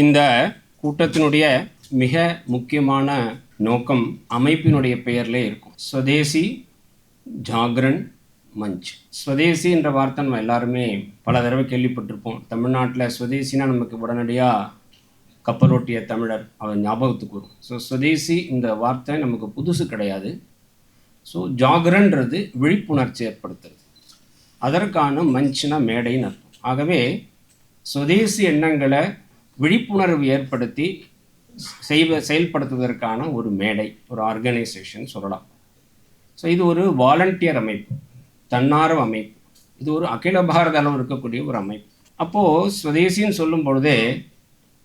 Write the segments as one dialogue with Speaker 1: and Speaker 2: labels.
Speaker 1: இந்த கூட்டத்தினுடைய மிக முக்கியமான நோக்கம் அமைப்பினுடைய பெயர்லே இருக்கும். ஸ்வதேசி ஜாகரன் மஞ்ச். ஸ்வதேசி என்ற வார்த்தை நம்ம எல்லாருமே பல தடவை கேள்விப்பட்டிருப்போம். தமிழ்நாட்டில் ஸ்வதேசினா நமக்கு உடனடியாக கப்பலோட்டிய தமிழர் அவர் ஞாபகத்துக்கு வரும். ஸோ ஸ்வதேசி இந்த வார்த்தை நமக்கு புதுசு கிடையாது. ஸோ ஜாகரன்றது விழிப்புணர்ச்சி ஏற்படுத்துறது, அதற்கான மஞ்சுனா மேடைன்னு அர்த்தம். ஆகவே சுதேசி எண்ணங்களை விழிப்புணர்வு ஏற்படுத்தி செயல்படுத்துவதற்கான ஒரு மேடை, ஒரு ஆர்கனைசேஷன் சொல்லலாம். ஸோ இது ஒரு வாலண்டியர் அமைப்பு, தன்னார்வ அமைப்பு. இது ஒரு அகில பாரத அளவு இருக்கக்கூடிய ஒரு அமைப்பு. அப்போது ஸ்வதேசின்னு சொல்லும் பொழுதே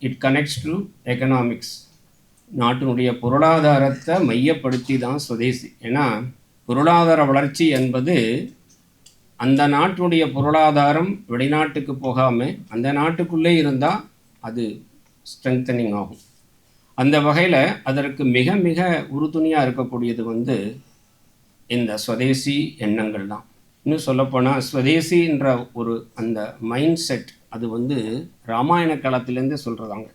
Speaker 1: இட் கனெக்ட்ஸ் டு எக்கனாமிக்ஸ். நாட்டினுடைய பொருளாதாரத்தை மையப்படுத்தி தான் சுதேசி. ஏன்னா பொருளாதார வளர்ச்சி என்பது அந்த நாட்டுடைய பொருளாதாரம் வெளிநாட்டுக்கு போகாமல் அந்த நாட்டுக்குள்ளே இருந்தால் அது ஸ்ட்ரெங்தனிங் ஆகும். அந்த வகையில் அதற்கு மிக மிக உறுதுணையாக இருக்கக்கூடியது இந்த ஸ்வதேசி எண்ணங்கள் தான். இன்னும் சொல்லப்போனால் ஸ்வதேசின்ற ஒரு அந்த மைண்ட் செட் அது ராமாயண காலத்திலேருந்து சொல்கிறதாங்க.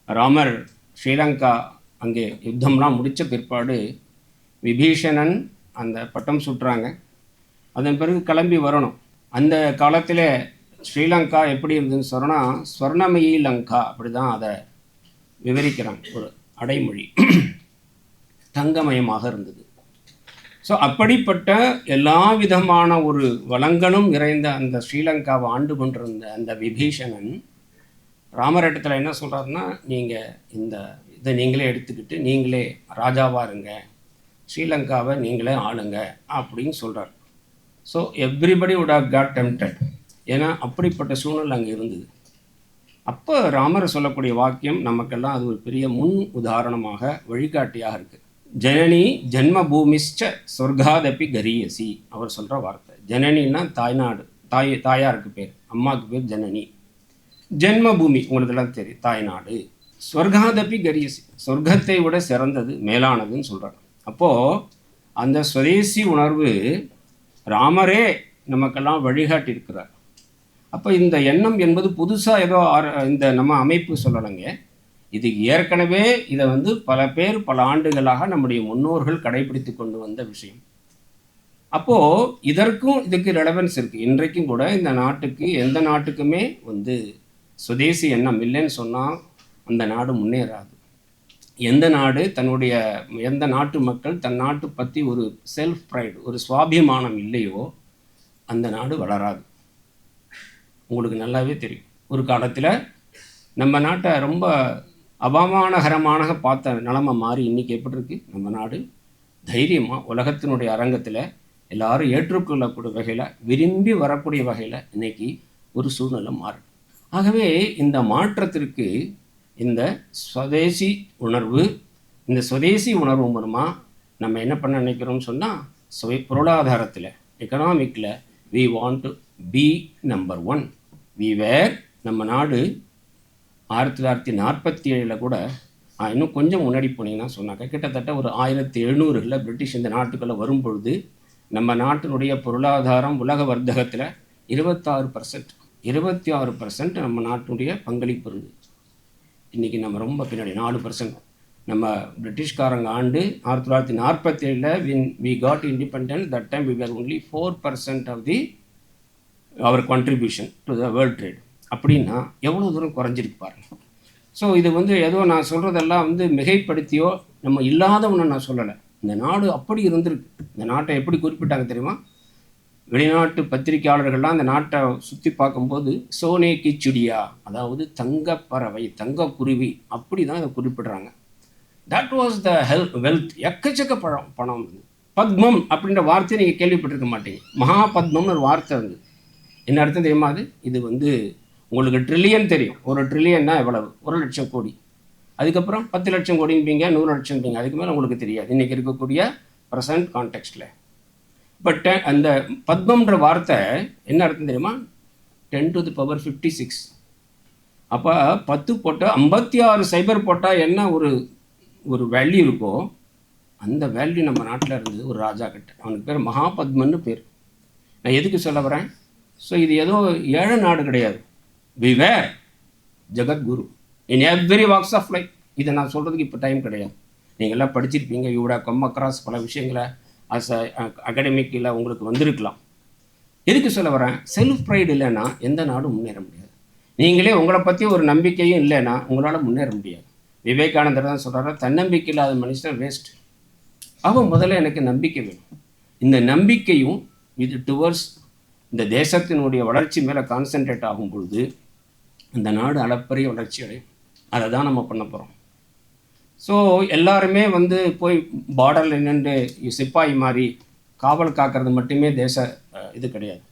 Speaker 1: ராமர் ஸ்ரீலங்கா அங்கே யுத்தம்லாம் முடித்த பிற்பாடு விபீஷணன் அந்த பட்டம் சுட்டுறாங்க. அதன் பிறகு கிளம்பி வரணும். அந்த காலத்தில் ஸ்ரீலங்கா எப்படி இருந்ததுன்னு சொன்னால் ஸ்வர்ணமயி லங்கா, அப்படி தான் அதை விவரிக்கிறாங்க. ஒரு அடைமொழி, தங்கமயமாக இருந்தது. ஸோ அப்படிப்பட்ட எல்லா விதமான ஒரு வளங்களும் நிறைந்த அந்த ஸ்ரீலங்காவை ஆண்டு கொண்டிருந்த அந்த விபீஷணன் ராமரிடத்தில் என்ன சொல்கிறாருன்னா, நீங்கள் இதை நீங்களே எடுத்துக்கிட்டு நீங்களே ராஜாவாக இருங்க, ஸ்ரீலங்காவை நீங்களே ஆளுங்க அப்படின்னு சொல்கிறார். So everybody would have got tempted. ஏன்னா அப்படிப்பட்ட சூழ்நிலை அங்கே இருந்தது. அப்போ ராமர் சொல்லக்கூடிய வாக்கியம் நமக்கெல்லாம் அது ஒரு பெரிய முன் உதாரணமாக வழிகாட்டியாக இருக்குது. ஜனனி ஜென்ம பூமிஷ்ட சொர்க்காதப்பி கரியசி, அவர் சொல்கிற வார்த்தை. ஜனனின்னா தாய்நாடு, தாயாருக்கு பேர், அம்மாவுக்கு பேர் ஜனனி. ஜென்ம பூமி உங்களுக்கெல்லாம் தெரியும், தாய்நாடு. ஸ்வர்காதப்பி கரியசி, சொர்க்கத்தை விட சிறந்தது, மேலானதுன்னு சொல்கிறாங்க. அப்போது அந்த ஸ்வதேசி உணர்வு ராமரே நமக்கெல்லாம் வழிகாட்டி இருக்கிறார். அப்போ இந்த எண்ணம் என்பது புதுசாக ஏதோ இந்த நம்ம அமைப்பு சொல்லலைங்க. இது ஏற்கனவே இதை பல பேர் பல ஆண்டுகளாக நம்முடைய முன்னோர்கள் கடைபிடித்து கொண்டு வந்த விஷயம். அப்போது இதுக்கு ரெலவன்ஸ் இருக்குது. இன்றைக்கும் கூட இந்த நாட்டுக்கு எந்த நாட்டுக்குமே சுதேசி எண்ணம் இல்லைன்னு சொன்னால் அந்த நாடு முன்னேறாது. எந்த நாட்டு மக்கள் தன் நாட்டு பற்றி ஒரு செல்ஃப் ப்ரைடு, ஒரு சுவாபிமானம் இல்லையோ அந்த நாடு வளராது. உங்களுக்கு நல்லாவே தெரியும். ஒரு காலத்தில் நம்ம நாட்டை ரொம்ப அபமானகரமான பார்த்த நிலைமை மாறி இன்றைக்கி எப்படி இருக்குது? நம்ம நாடு தைரியமாக உலகத்தினுடைய அரங்கத்தில் எல்லாரும் ஏற்றுக்கொள்ளக்கூடிய வகையில், விரும்பி வரக்கூடிய வகையில் இன்றைக்கி ஒரு சூழ்நிலை மாறும். ஆகவே இந்த மாற்றத்திற்கு இந்த சுதேசி உணர்வு மூலமாக நம்ம என்ன பண்ண நினைக்கிறோம்னு சொன்னால், பொருளாதாரத்தில், எக்கனாமிக்கில் we want to be number 1. நம்ம நாடு 1947 கூட இன்னும் கொஞ்சம் முன்னாடி போனீங்கன்னா சொன்னாக்க கிட்டத்தட்ட ஒரு 1700 பிரிட்டிஷ் இந்த நாட்டுக்குள்ளே வரும்பொழுது நம்ம நாட்டினுடைய பொருளாதாரம் உலக வர்த்தகத்தில் 26% நம்ம நாட்டினுடைய பங்களிப்பு இருக்குது. இன்றைக்கி நம்ம ரொம்ப பின்னாடி 4%. நம்ம பிரிட்டிஷ்காரங்க ஆண்டு 1947 we got independent, that time we were only 4% of our contribution to the world trade. அப்படின்னா எவ்வளோ தூரம் குறைஞ்சிருக்கு பாருங்கள். ஸோ இது ஏதோ நான் சொல்கிறதெல்லாம் மிகைப்படுத்தியோ நம்ம இல்லாத ஒன்று நான் சொல்லலை. இந்த நாடு அப்படி இருந்திருக்கு. இந்த நாட்டை எப்படி குறிப்பிட்டாங்க தெரியுமா? வெளிநாட்டு பத்திரிகையாளர்கள்லாம் இந்த நாட்டை சுற்றி பார்க்கும்போது சோனே கி சிடியா, அதாவது தங்கப்பறவை, தங்கக்குருவி, அப்படி தான் இதை குறிப்பிடுறாங்க. That was the wealth. எக்கச்சக்க பணம். பத்மம் அப்படின்ற வார்த்தையை நீங்கள் கேள்விப்பட்டிருக்க மாட்டீங்க. மகாபத்மம்னு ஒரு வார்த்தை என்ன அர்த்தம் தெரியுமா? இது உங்களுக்கு ட்ரில்லியன் தெரியும். ஒரு ட்ரில்லியன்னா எவ்வளவு? 1,00,000 கோடி. அதுக்கப்புறம் 10 லட்சம் கோடின்பீங்க, 100 லட்சம்பீங்க. அதுக்கு மேலே உங்களுக்கு தெரியாது இன்றைக்கி இருக்கக்கூடிய ப்ரெசன்ட் கான்டெக்ஸ்டில். பட் அந்த பத்மன்ற வார்த்தை என்ன அர்த்தம் தெரியுமா? 10 to the power 56. அப்போ 10 போட்டால் 56 சைபர் போட்டால் என்ன ஒரு வேல்யூ இருக்கோ அந்த வேல்யூ நம்ம நாட்டில் இருந்தது ஒரு ராஜா கிட்ட. அவனுக்கு பேர் மகாபத்மன்னு பேர். நான் எதுக்கு சொல்ல வரேன்? ஸோ இது ஏதோ ஏழை நாடு கிடையாது. We were Jagadguru. In every walks of life. இதை நான் சொல்கிறதுக்கு இப்போ டைம் கிடையாது. நீங்கள் எல்லாம் படிச்சிருப்பீங்க, இவ்வளோ கம் அக்ராஸ் பல விஷயங்களை அஸ் அகடமிக்கில் உங்களுக்கு வந்திருக்கலாம். எதுக்கு சொல்ல வரேன்? செல்ஃப் ப்ரைடு இல்லைன்னா எந்த நாடும் முன்னேற முடியாது. நீங்களே உங்களை பற்றி ஒரு நம்பிக்கையும் இல்லைன்னா உங்களால் முன்னேற முடியாது. விவேகானந்தர் தான் சொல்கிறாரு, தன்னம்பிக்கை இல்லாத மனுஷன் வேஸ்ட். அவன் முதல்ல எனக்கு நம்பிக்கை வேணும். இந்த நம்பிக்கையும் இது டுவர்ட்ஸ் இந்த தேசத்தினுடைய வளர்ச்சி மேலே கான்சென்ட்ரேட் ஆகும் பொழுது அந்த நாடு அளப்பரிய வளர்ச்சி அடையும். அதை தான் நம்ம பண்ண போகிறோம். ஸோ எல்லாருமே போய் பார்டரில் நின்று சிப்பாய் மாதிரி காவல் காக்கிறது மட்டுமே தேச இது கிடையாது.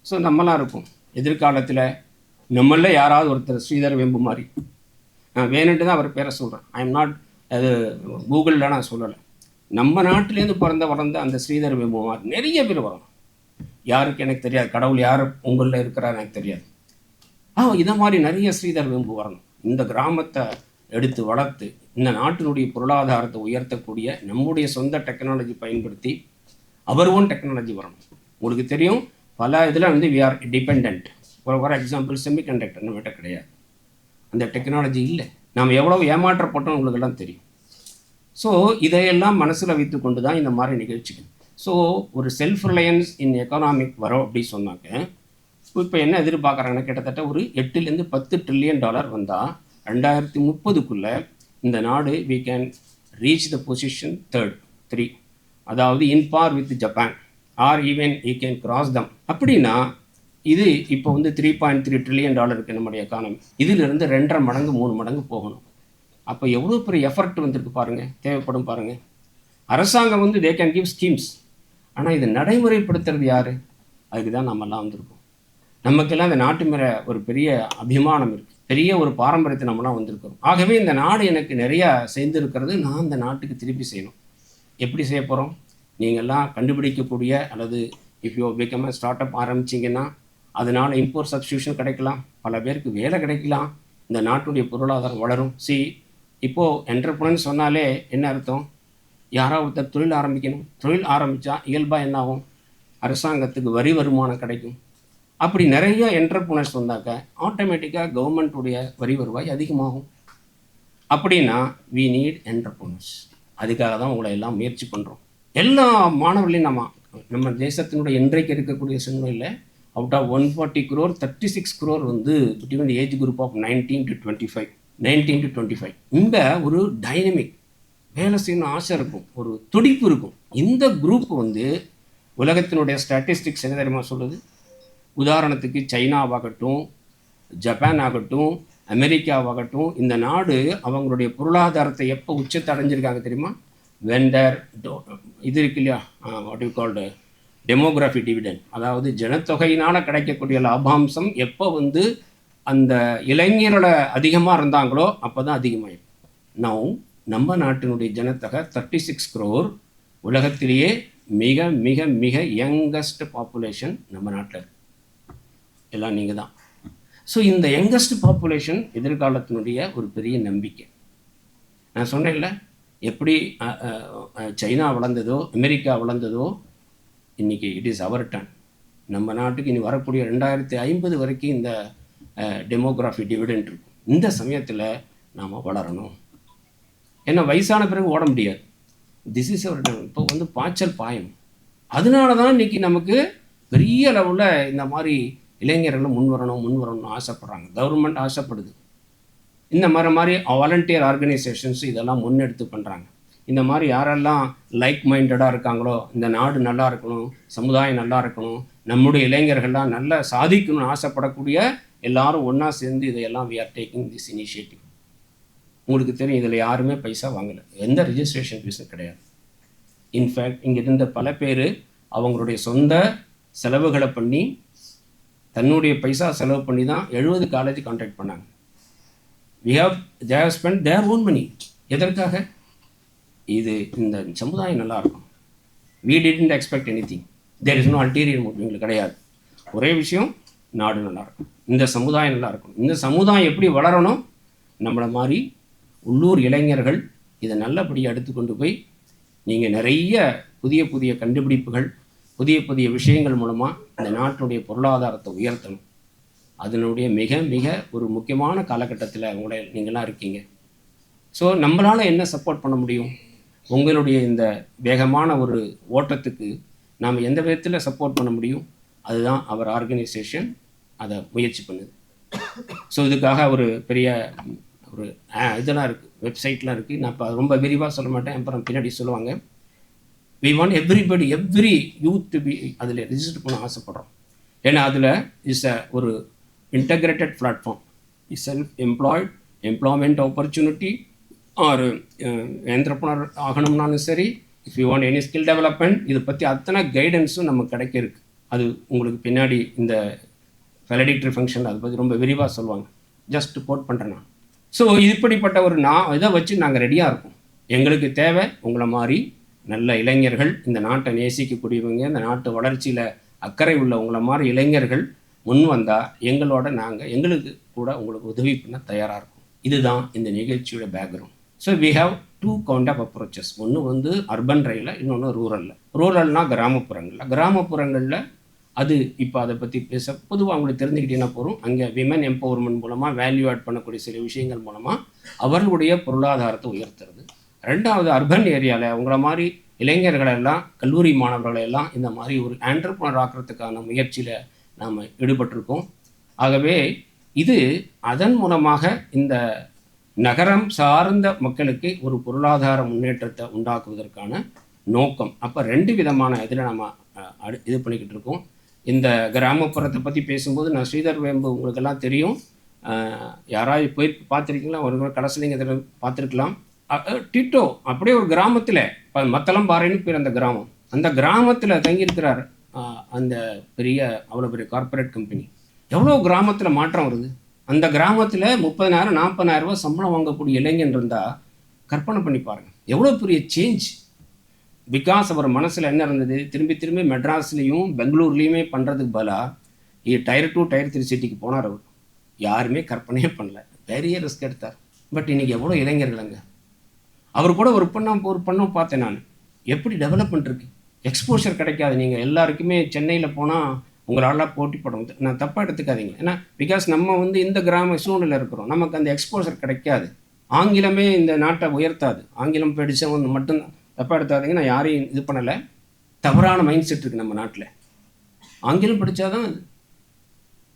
Speaker 1: ஸோ நம்மளாம் இருக்கும் எதிர்காலத்தில் நம்மள யாராவது ஒருத்தர் ஸ்ரீதர் வெம்பு மாதிரி, நான் வேணுன்ட்டு தான் அவர் பேரை சொல்கிறேன். ஐ எம் நாட் அது கூகுளில் நான் சொல்லலை. நம்ம நாட்டிலேருந்து வளர்ந்த அந்த ஸ்ரீதர் வெம்பு மாதிரி நிறைய பேர் வரணும். யாருக்கு எனக்கு தெரியாது, கடவுள் யார் உங்களில் இருக்கிறார் எனக்கு தெரியாது. இதை மாதிரி நிறைய ஸ்ரீதர் வெம்பு வரணும். இந்த கிராமத்தை எடுத்து வளர்த்து இந்த நாட்டினுடைய பொருளாதாரத்தை உயர்த்தக்கூடிய நம்முடைய சொந்த டெக்னாலஜி பயன்படுத்தி அவர் ஓன் டெக்னாலஜி வரணும். உங்களுக்கு தெரியும், பல இதில் we are depend. For example semiconductor நம்மகிட்ட கிடையாது, அந்த டெக்னாலஜி இல்லை. நாம் எவ்வளோ ஏமாற்றப்பட்டோம் உங்களுக்கு எல்லாம் தெரியும். ஸோ இதையெல்லாம் மனசில் வைத்து கொண்டு தான் இந்த மாதிரி நிகழ்ச்சிகள். ஸோ ஒரு செல்ஃப் ரிலையன்ஸ் இன் எக்கனாமிக் வரும் அப்படி சொன்னாங்க. இப்போ என்ன எதிர்பார்க்குறாங்கன்னா, கிட்டத்தட்ட ஒரு 8 to 10 trillion வந்தால் 2030 இந்த நாடு we can reach the position 3, அதாவது in par with Japan or even we can cross them. அப்படின்னா இது இப்போ 3.3 trillion நம்முடைய எக்கானமி. இதிலிருந்து 2.5 மடங்கு 3 மடங்கு போகணும். அப்போ எவ்வளோ பெரிய எஃபர்ட் வந்திருக்கு பாருங்கள், தேவைப்படும் பாருங்கள். அரசாங்கம் தே கேன் கிவ் ஸ்கீம்ஸ், ஆனால் இதை நடைமுறைப்படுத்துறது யார்? அதுக்கு தான் நம்மெல்லாம் வந்திருக்கோம். நமக்கெல்லாம் இந்த நாட்டு மேலே ஒரு பெரிய அபிமானம் இருக்குது, பெரிய ஒரு பாரம்பரியத்தை நம்மளாம் வந்திருக்கிறோம். ஆகவே இந்த நாடு எனக்கு நிறையா சேர்ந்துருக்கிறது, நான் இந்த நாட்டுக்கு திருப்பி செய்யணும். எப்படி செய்ய போகிறோம்? நீங்கள்லாம் கண்டுபிடிக்கக்கூடிய அல்லது if you become start up ஆரம்பிச்சிங்கன்னா அதனால் இம்போர்ட் சப்ஸ்டியூஷன் கிடைக்கலாம், பல பேருக்கு வேலை கிடைக்கலாம், இந்த நாட்டுடைய பொருளாதாரம் வளரும். இப்போது என்டர்பிரனர் சொன்னாலே என்ன அர்த்தம்? யாராவது ஒருத்தர் தொழில் ஆரம்பிக்கணும். தொழில் ஆரம்பித்தா இயல்பாக என்ன ஆகும்? அரசாங்கத்துக்கு வரி வருமானம் கிடைக்கும். அப்படி நிறைய என்டர்பிரனர்ஸ் வந்தாக்க ஆட்டோமேட்டிக்காக கவர்மெண்ட்டுடைய வரி வருவாய் அதிகமாகும். அப்படின்னா வி நீட் என்டர்பிரனர்ஸ். அதுக்காக தான் உங்களை எல்லாம் முயற்சி பண்ணுறோம். எல்லா மாணவர்களையும் நம்ம தேசத்தினுடைய இன்றைக்கு இருக்கக்கூடிய சூழ்நிலையில் out of 140 crore 36 crore between the age group of 19 to 25 இந்த ஒரு டைனமிக் வேலை செய்யணும் ஆசை இருக்கும், ஒரு துடிப்பு இருக்கும். இந்த குரூப் உலகத்தினுடைய ஸ்டாட்டிஸ்டிக்ஸ் என்ன தெரியுமா சொல்லுது? உதாரணத்துக்கு சைனாவாகட்டும், ஜப்பான் ஆகட்டும், அமெரிக்காவாகட்டும், இந்த நாடு அவங்களுடைய பொருளாதாரத்தை எப்போ உச்சத்தை அடைஞ்சிருக்காங்க தெரியுமா? வெண்டர் இது இருக்கு இல்லையா, what you called demography dividend, அதாவது ஜனத்தொகையினால் கிடைக்கக்கூடிய லாபாம்சம் எப்போ அந்த இளைஞரோட அதிகமாக இருந்தாங்களோ அப்போ தான் அதிகமாகிடும். நம்ம நாட்டினுடைய ஜனத்தொகை 36 crore, உலகத்திலேயே மிக மிக மிக யங்கஸ்ட் பாப்புலேஷன் நம்ம நாட்டில் இருக்குது. எல்லாம் நீங்கள் தான். ஸோ இந்த யங்கஸ்ட் பாப்புலேஷன் எதிர்காலத்தினுடைய ஒரு பெரிய நம்பிக்கை. நான் சொன்னேன்ல, எப்படி சைனா வளர்ந்ததோ அமெரிக்கா வளர்ந்ததோ, இன்றைக்கி இட் இஸ் அவர் டர்ன். நம்ம நாட்டுக்கு இனி வரக்கூடிய 2050 வரைக்கும் இந்த டெமோகிராஃபி டிவிடெண்ட் இருக்கும். இந்த சமயத்தில் நாம் வளரணும். ஏன்னா வயசான பிறகு ஓட முடியாது. This is our turn. இப்போ பாய்ச்சல் பாயணும். அதனால தான் இன்றைக்கி நமக்கு பெரிய அளவில் இந்த மாதிரி இளைஞர்களும் முன்வரணும்னு ஆசைப்பட்றாங்க. கவர்மெண்ட் ஆசைப்படுது. இந்த மாதிரி வாலண்டியர் ஆர்கனைசேஷன்ஸ் இதெல்லாம் முன்னெடுத்து பண்ணுறாங்க. இந்த மாதிரி யாரெல்லாம் லைக் மைண்டடாக இருக்காங்களோ, இந்த நாடு நல்லா இருக்கணும், சமுதாயம் நல்லா இருக்கணும், நம்முடைய இளைஞர்கள்லாம் நல்லா சாதிக்கணும்னு ஆசைப்படக்கூடிய எல்லாரும் ஒன்றா சேர்ந்து இதையெல்லாம் we are taking this initiative. உங்களுக்கு தெரியும், இதில் யாருமே பைசா வாங்கலை, எந்த ரிஜிஸ்ட்ரேஷன் ஃபீஸும் கிடையாது. இன்ஃபேக்ட் இங்கே இருந்த பல பேர் அவங்களுடைய சொந்த செலவுகளை பண்ணி, தன்னுடைய பைசா செலவு பண்ணி தான் 70 காலேஜ் கான்ட்ராக்ட் பண்ணாங்க. they have spent their own money. எதற்காக? இது இந்த சமுதாயம் நல்லா இருக்கும். we didn't expect anything. there is no ulterior motive. எங்களுக்கு கிடையாது. ஒரே விஷயம், நாடு நல்லா இருக்கும், இந்த சமுதாயம் நல்லா இருக்கும். இந்த சமுதாயம் எப்படி வளரணும்? நம்மளை மாதிரி உள்ளூர் இளைஞர்கள் இதை நல்லபடியாக எடுத்துக்கொண்டு போய் நீங்கள் நிறைய புதிய புதிய கண்டுபிடிப்புகள், புதிய புதிய விஷயங்கள் மூலமாக இந்த நாட்டுடைய பொருளாதாரத்தை உயர்த்தணும். அதனுடைய மிக மிக ஒரு முக்கியமான காலகட்டத்தில் நீங்களாம் இருக்கீங்க. ஸோ நம்மளால் என்ன சப்போர்ட் பண்ண முடியும்? உங்களுடைய இந்த வேகமான ஒரு ஓட்டத்துக்கு நாம் எந்த விதத்தில் சப்போர்ட் பண்ண முடியும்? அதுதான் அவர் ஆர்கனைசேஷன் அதை முயற்சி பண்ணுது. ஸோ இதுக்காக ஒரு பெரிய ஒரு இதெல்லாம் இருக்குது, வெப்சைட்லாம் இருக்குது. நான் இப்போ ரொம்ப விரிவாக சொல்ல மாட்டேன், அப்புறம் பின்னாடி சொல்லுவாங்க. We want every youth to be அதில் ரிஜிஸ்டர் பண்ண ஆசைப்படுறோம். ஏன்னா அதில் ஒரு integrated platform, self employment opportunity, ஒரு என்டர்ப்ரனர் ஆகணும்னாலும் சரி, if you want any skill development, இதை பற்றி அத்தனை கைடன்ஸும் நமக்கு கிடைக்க இருக்கு. அது உங்களுக்கு பின்னாடி இந்த வெலடிக்டரி ஃபங்க்ஷன் அதை பற்றி ரொம்ப விரிவாக சொல்லுவாங்க. ஜஸ்ட் கோட் பண்ணுறேன் நான். ஸோ இப்படிப்பட்ட ஒரு இதை வச்சு நாங்கள் ரெடியாக இருக்கோம். எங்களுக்கு தேவை உங்களை மாதிரி நல்ல இளைஞர்கள், இந்த நாட்டை நேசிக்கக்கூடியவங்க, இந்த நாட்டு வளர்ச்சியில் அக்கறை உள்ள உங்களை மாதிரி இளைஞர்கள் முன் வந்தால் எங்களுக்கு கூட உங்களுக்கு உதவி பண்ண தயாராக இருக்கும். இதுதான் இந்த நிகழ்ச்சியோட background. So we have 2 kind of approaches. ஒன்று வந்து அர்பன் ரயிலில், இன்னொன்று ரூரலில். ரூரல்னால் கிராமப்புறங்களில் அது இப்போ அதை பற்றி பேச பொதுவாக அவங்களுக்கு தெரிஞ்சுக்கிட்டீங்கன்னா போகிறோம். அங்கே விமன் எம்பவர்மெண்ட் மூலமாக வேல்யூ ஆட் பண்ணக்கூடிய சில விஷயங்கள் மூலமாக அவர்களுடைய பொருளாதாரத்தை உயர்த்துறது. ரெண்டாவது, அர்பன் ஏரியாவில் அவங்கள மாதிரி இளைஞர்களெல்லாம், கல்லூரி மாணவர்களெல்லாம் இந்த மாதிரி ஒரு ஆண்டர்ப்ரனர் ஆக்கிறதுக்கான முயற்சியில் நாம் ஈடுபட்டிருக்கோம். ஆகவே இது அதன் மூலமாக இந்த நகரம் சார்ந்த மக்களுக்கு ஒரு பொருளாதார முன்னேற்றத்தை உண்டாக்குவதற்கான நோக்கம். அப்போ 2 விதமான இதில் நம்ம இது பண்ணிக்கிட்டு இருக்கோம். இந்த கிராமப்புறத்தை பற்றி பேசும்போது நான் ஸ்ரீதர் வேம்பு உங்களுக்கெல்லாம் தெரியும். யாராவது போய் பார்த்துருக்கீங்களா? ஒரு கடைசிலிங்க இதில் பார்த்துருக்கலாம். டிட்டோ அப்படியே ஒரு கிராமத்தில் மத்தளம்பாறைன்னு பேர் அந்த கிராமம். அந்த கிராமத்தில் தங்கியிருக்கிறார் அந்த அவ்வளோ பெரிய கார்ப்பரேட் கம்பெனி. எவ்வளோ கிராமத்தில் மாற்றம் வருது. அந்த கிராமத்தில் 30,000 40,000 ரூபா சம்பளம் வாங்கக்கூடிய இளைஞன் இருந்தால் கற்பனை பண்ணி பாருங்கள், எவ்வளோ பெரிய சேஞ்ச். பிகாஸ் அவர் மனசில் என்ன இருந்தது, திரும்பி மெட்ராஸ்லேயும் பெங்களூர்லேயுமே பண்ணுறதுக்கு பதிலாக Tier 2 Tier 3 சிட்டிக்கு போனார். அவர் யாருமே கற்பனையே பண்ணல, பெரிய ரிஸ்க் எடுத்தார். பட் இன்றைக்கி எவ்வளோ இளைஞர்களங்க. அவர் கூட ஒரு பண்ண பார்த்தேன் நான். எப்படி டெவலப்மெண்ட் இருக்குது, எக்ஸ்போஷர் கிடைக்காது. நீங்கள் எல்லாருக்குமே சென்னையில் போனால் உங்களால் போட்டி போடும். நான் தப்பாக எடுத்துக்காதீங்க. ஏன்னா பிகாஸ் நம்ம இந்த கிராம சூழ்நிலை இருக்கிறோம், நமக்கு அந்த எக்ஸ்போஷர் கிடைக்காது. ஆங்கிலமே இந்த நாட்டை உயர்த்தாது. ஆங்கிலம் படித்தவங்க மட்டும்தான், தப்பாக எடுத்தாதீங்க, நான் யாரையும் இது பண்ணலை. தவறான மைண்ட் செட் இருக்குது நம்ம நாட்டில். ஆங்கிலம் படித்தாதான்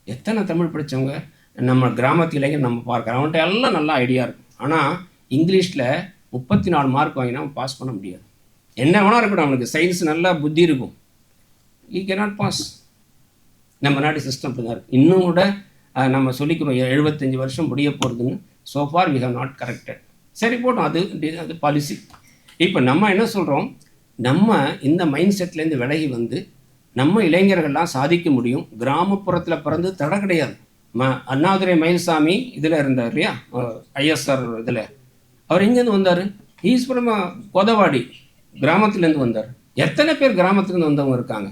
Speaker 1: எத்தனை தமிழ் படித்தவங்க நம்ம கிராமத்திலேயே நம்ம பார்க்குறோம். அவன்கிட்ட எல்லாம் நல்லா ஐடியா இருக்கும். ஆனால் இங்கிலீஷில் 34 மார்க் வாங்கினா அவன் பாஸ் பண்ண முடியாது. என்ன வேணா இருக்கட்டும், அவனுக்கு சயின்ஸ் நல்லா புத்தி இருக்கும், ஈ கேனாட் பாஸ். நம்ம நாட்டு சிஸ்டம் அப்படி தான் இருக்குது. இன்னும் கூட நம்ம சொல்லிக்கிறோம் 75 வருஷம் முடிய போகிறதுன்னு. So far we have not corrected. சரி போட்டோம், அது பாலிசி. இப்போ நம்ம என்ன சொல்கிறோம், நம்ம இந்த மைண்ட் செட்லேருந்து விலகி நம்ம இளைஞர்கள்லாம் சாதிக்க முடியும். கிராமப்புறத்தில் பிறந்து தடை கிடையாது. அண்ணாதுரை மயில்சாமி இதில் இருந்தார் இல்லையா, ஐஎஸ்ஆர் இதில். அவர் எங்கேருந்து வந்தார்? ஈஸ்வரமா கோதவாடி கிராமத்துலேருந்து வந்தார். எத்தனை பேர் கிராமத்துலேருந்து வந்தவங்க இருக்காங்க.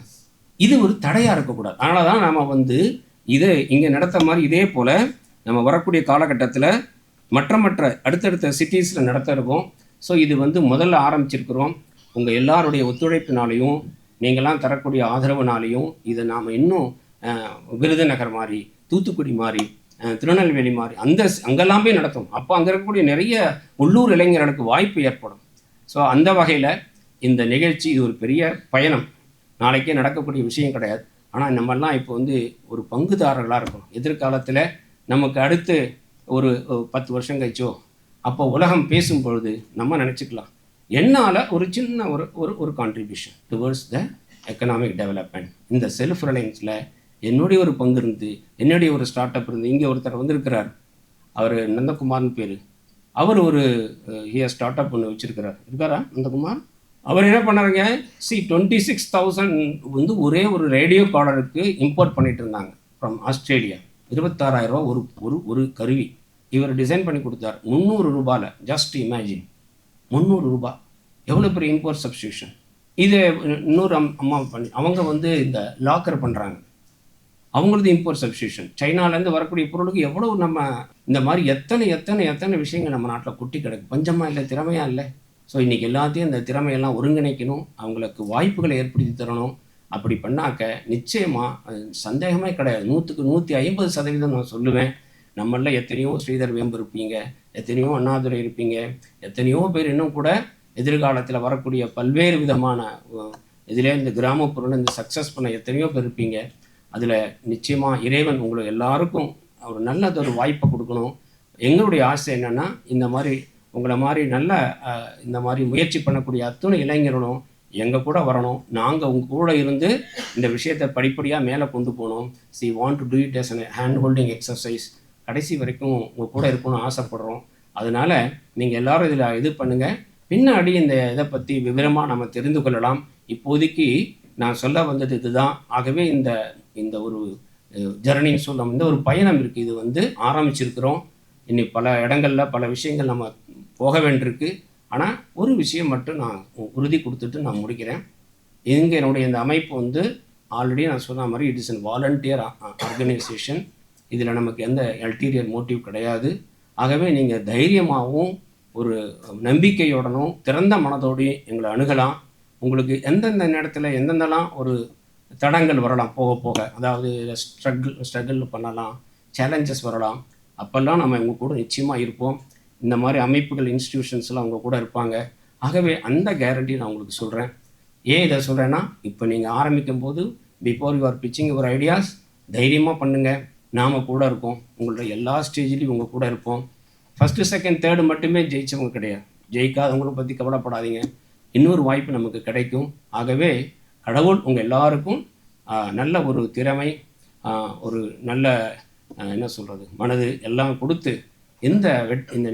Speaker 1: இது ஒரு தடையாக இருக்கக்கூடாது. அதனால தான் நாம் இது இங்கே நடத்த மாதிரி இதே போல் நம்ம வரக்கூடிய காலகட்டத்தில் மற்ற அடுத்தடுத்த சிட்டிஸில் நடத்த இருக்கோம். ஸோ இது முதல்ல ஆரம்பிச்சிருக்கிறோம். உங்கள் எல்லாருடைய ஒத்துழைப்பினாலையும் நீங்களாம் தரக்கூடிய ஆதரவுனாலையும் இதை நாம் இன்னும் விருதுநகர் மாதிரி, தூத்துக்குடி மாதிரி, திருநெல்வேலி மாதிரி அங்கெல்லாமே நடத்தும். அப்போ அங்கே இருக்கக்கூடிய நிறைய உள்ளூர் இளைஞர்களுக்கு வாய்ப்பு ஏற்படும். ஸோ அந்த வகையில் இந்த நிகழ்ச்சி இது ஒரு பெரிய பயணம். நாளைக்கே நடக்கக்கூடிய விஷயம் கிடையாது. ஆனால் நம்மெல்லாம் இப்போ ஒரு பங்குதாரர்களாக இருக்கணும். எதிர்காலத்தில் நமக்கு அடுத்து ஒரு 10 வருஷம் கழிச்சோ அப்போ உலகம் பேசும் பொழுது நம்ம நினச்சிக்கலாம், என்னால் ஒரு சின்ன ஒரு contribution towards the economic development. இந்த செல்ஃப் ரிலையன்ஸில் என்னுடைய ஒரு பங்கு இருந்து, என்னுடைய ஒரு ஸ்டார்ட் அப் இருந்து. இங்கே ஒருத்தர் வந்திருக்கிறார், அவர் நந்தகுமார்னு பேர். அவர் ஒரு ஸ்டார்ட் அப் ஒன்று வச்சுருக்கிறார். இருக்காரா நந்தகுமார்? அவர் என்ன பண்ணாருங்க, 26,000 ஒரே ஒரு ரேடியோ காலருக்கு இம்போர்ட் பண்ணிட்டு இருந்தாங்க ஃப்ரம் ஆஸ்திரேலியா. 26,000 ரூபா ஒரு கருவி இவர் டிசைன் பண்ணி கொடுத்தார் 300 ரூபாயில். ஜஸ்ட் இமேஜின், 300 ரூபா எவ்வளோ பெரிய இம்போர்ட் சப்ஸ்டியூஷன். இது இன்னொரு அம்மா பண்ணி அவங்க இந்த லாக்கர் பண்ணுறாங்க, அவங்களது இம்போர்ட் சப்ஸ்டியூஷன். சைனாலேருந்து வரக்கூடிய பொருளுக்கு எவ்வளோ நம்ம இந்த மாதிரி எத்தனை விஷயங்கள் நம்ம நாட்டில் குட்டி கிடக்கு. பஞ்சமாக இல்லை, திறமையாக இல்லை. ஸோ இன்றைக்கி எல்லாத்தையும் இந்த திறமையெல்லாம் ஒருங்கிணைக்கணும், அவங்களுக்கு வாய்ப்புகளை ஏற்படுத்தி தரணும். அப்படி பண்ணாக்க நிச்சயமாக சந்தேகமே கிடையாது, 100க்கு 150% நான் சொல்லுவேன். நம்மள எத்தனையோ ஸ்ரீதர் வேம்பு இருப்பீங்க, எத்தனையோ அண்ணாதுரை இருப்பீங்க, எத்தனையோ பேர் இன்னும் கூட எதிர்காலத்தில் வரக்கூடிய பல்வேறு விதமான இதிலே இந்த கிராமப்புறம் இந்த சக்ஸஸ் பண்ண எத்தனையோ பேர் இருப்பீங்க. அதில் நிச்சயமாக இறைவன் உங்களை எல்லாருக்கும் ஒரு நல்லதொரு வாய்ப்பை கொடுக்கணும். எங்களுடைய ஆசை என்னென்னா, இந்த மாதிரி உங்களை மாதிரி நல்ல இந்த மாதிரி முயற்சி பண்ணக்கூடிய அத்துணை இளைஞர்களும் எங்கள் கூட வரணும். நாங்கள் உங்கள் கூட இருந்து இந்த விஷயத்தை படிப்படியாக மேலே கொண்டு போகணும். We want to do it as a hand holding exercise. கடைசி வரைக்கும் உங்கள் கூட இருக்கணும்னு ஆசைப்படுறோம். அதனால் நீங்கள் எல்லோரும் இதில் இது பண்ணுங்கள். பின்னாடி இந்த இதை பற்றி விவரமாக நம்ம தெரிந்து கொள்ளலாம். இப்போதைக்கு நான் சொல்ல வந்தது இதுதான். ஆகவே இந்த இந்த ஒரு ஜர்னின்னு சொல்ல இந்த ஒரு பயணம் இருக்குது. இது வந்து ஆரம்பிச்சிருக்கிறோம். இன்னைக்கு பல இடங்களில் பல விஷயங்கள் நம்ம போக வேண்டியிருக்கு. ஆனால் ஒரு விஷயம் மட்டும் நான் உறுதி கொடுத்துட்டு நான் முடிக்கிறேன். இங்கே என்னுடைய இந்த அமைப்பு வந்து ஆல்ரெடி நான் சொன்ன மாதிரி it is an volunteer organisation. இதில் நமக்கு எந்த அல்டீரியர் மோட்டிவ் கிடையாது. ஆகவே நீங்கள் தைரியமாகவும் ஒரு நம்பிக்கையோடனும் திறந்த மனதோடையும் எங்களை அணுகலாம். உங்களுக்கு எந்தெந்த நேரத்தில் எந்தெந்தெல்லாம் ஒரு தடங்கள் வரலாம் போக போக, அதாவது ஸ்ட்ரகிள் பண்ணலாம், சேலஞ்சஸ் வரலாம், அப்போல்லாம் நம்ம இவங்க கூட நிச்சயமாக இருப்போம். இந்த மாதிரி அமைப்புகள் இன்ஸ்டிடியூஷன்ஸ்லாம் அவங்க கூட இருப்பாங்க. ஆகவே அந்த கேரண்டி நான் உங்களுக்கு சொல்கிறேன். ஏன் இதை சொல்கிறேன்னா, இப்போ நீங்கள் ஆரம்பிக்கும் போது before you are pitching your ideas தைரியமாக பண்ணுங்கள். நாம் கூட இருக்கோம். உங்களோட எல்லா ஸ்டேஜ்லேயும் உங்கள் கூட இருப்போம். ஃபஸ்ட்டு செகண்ட் தேர்டு மட்டுமே ஜெயித்தவங்க கிடையாது. ஜெயிக்காதவங்களை பற்றி கவலைப்படாதீங்க. இன்னொரு வாய்ப்பு நமக்கு கிடைக்கும். ஆகவே கடவுள் உங்கள் எல்லாருக்கும் நல்ல ஒரு திறமை, ஒரு நல்ல என்ன சொல்கிறது மனது எல்லாம் கொடுத்து இந்த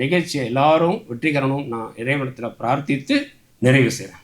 Speaker 1: நிகழ்ச்சியை எல்லாரும் வெற்றிகரணும் நான் இறைவனத்தில் பிரார்த்தித்து நிறைவு செய்கிறேன்.